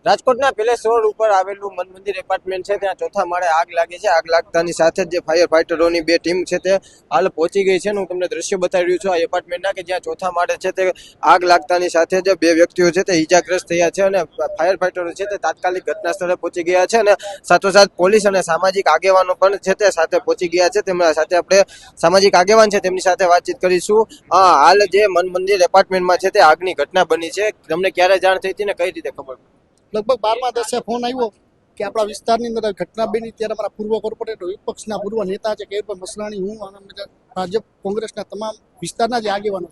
રાજકોટના palace road ઉપર આવેલું મન મંદિર એપાર્ટમેન્ટ છે ત્યાં ચોથા માળે આગ લાગી છે. આગ લાગતાની સાથે જ જે ફાયર ફાઈટરોની બે ટીમ છે તે હાલ પહોંચી ગઈ છે. હું તમને દ્રશ્ય બતાવી રહ્યું છું આ એપાર્ટમેન્ટના કે જ્યાં ચોથા માળે છે તે આગ લાગતાની સાથે જ બે વ્યક્તિઓ છે તે ઈજાગ્રસ્ત થયા છે અને ફાયર ફાઈટરો છે તે તાત્કાલિક ઘટના સ્થળે પહોંચી ગયા છે અને સાથોસાથ પોલીસ અને સામાજિક આગેવાનો પણ છે તે સાથે પહોંચી ગયા છે. તેમના સાથે આપણે સામાજિક આગેવાન છે તેમની સાથે વાતચીત કરીશું. હાલ જે મન મંદિર એપાર્ટમેન્ટમાં છે તે આગની ઘટના બની છે, તમને ક્યારે જાણ થઈ હતી ને કઈ રીતે ખબર? લગભગ 12:10 ફોન આવ્યો કે આપણા વિસ્તારની અંદર ઘટના બની. ત્યારે અમારા પૂર્વ કોર્પોરેટર વિપક્ષના પૂર્વ નેતા છે કેયુરભાઈ મસલાણી, હું અને ભાજપ કોંગ્રેસના તમામ વિસ્તારના જે આગેવાનો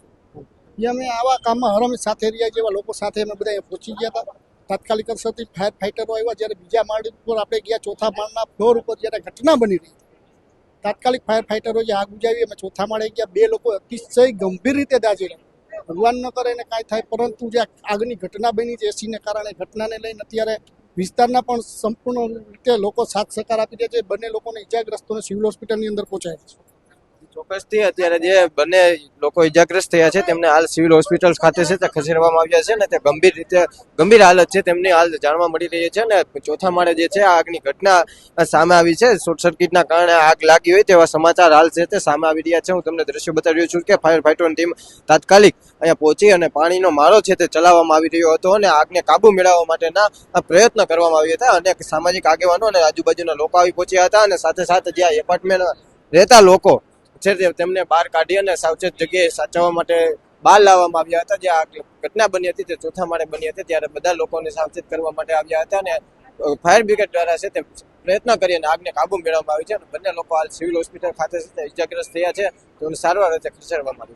છે અમે આવા કામમાં હરહંમેશ સાથે રહ્યા જેવા લોકો સાથે અમે બધા પહોંચી ગયા હતા. તાત્કાલિક અસરથી ફાયર ફાઈટરો આવ્યા. જ્યારે બીજા માળ ઉપર આપણે ગયા, ચોથા માળના ફ્લોર ઉપર જ્યારે ઘટના બની રહી તાત્કાલિક ફાયર ફાઈટરો જે આગ બુજાવી અમે ચોથા માળે ગયા. બે લોકો અતિશય ગંભીર રીતે દાઝેલા. ભગવાન ન કરે ને કાંઈ થાય, પરંતુ જે આગની ઘટના બની છે એસીને કારણે ઘટનાને લઈને અત્યારે વિસ્તારના પણ સંપૂર્ણ રીતે લોકો સાથ સહકાર આપી રહ્યા છે. બંને લોકોને ઈજાગ્રસ્તોને સિવિલ હોસ્પિટલની અંદર પહોંચાડ્યા છે. ચોક્કસથી અત્યારે જે બંને લોકો ઈજાગ્રસ્ત થયા છે તેમને હાલ સિવિલ હોસ્પિટલ ખાતે છે તે ખસેડવામાં આવ્યા છે ને તે ગંભીર હાલત છે તેમની હાલ જાણવા મળી રહી છે. ને ચોથા માળે જે છે આગની ઘટના સામે આવી છે. શોર્ટ સર્કિટના કારણે આગ લાગી હોય તેવા સમાચાર હાલ છે તે સામે આવી રહ્યા છે. હું તમને દ્રશ્ય બતાવી રહ્યો છું કે ફાયર ફાઈટરની ટીમ તાત્કાલિક અહીંયા પહોંચી અને પાણીનો મારો છે તે ચલાવવામાં આવી રહ્યો હતો અને આગને કાબુ મેળવવા માટેના પ્રયત્ન કરવામાં આવ્યા હતા. અનેક સામાજિક આગેવાનો અને આજુબાજુના લોકો આવી પહોંચ્યા હતા અને સાથે સાથે જ્યાં એપાર્ટમેન્ટ રહેતા લોકો છે તેમને બહાર કાઢી અને સાવચેત જગ્યાએ સાચવવા માટે બહાર લાવવામાં આવ્યા હતા. જે આ ઘટના બની હતી તે ચોથા માળે બની હતી ત્યારે બધા લોકોને સાવચેત કરવા માટે આવ્યા હતા અને ફાયર બ્રિગેડ દ્વારા છે તે પ્રયત્ન કરી અને આગને કાબુ મેળવવામાં આવી છે. અને બંને લોકો હાલ સિવિલ હોસ્પિટલ ખાતે ઈજાગ્રસ્ત થયા છે તો સારવાર રીતે ખસેડવામાં આવી છે.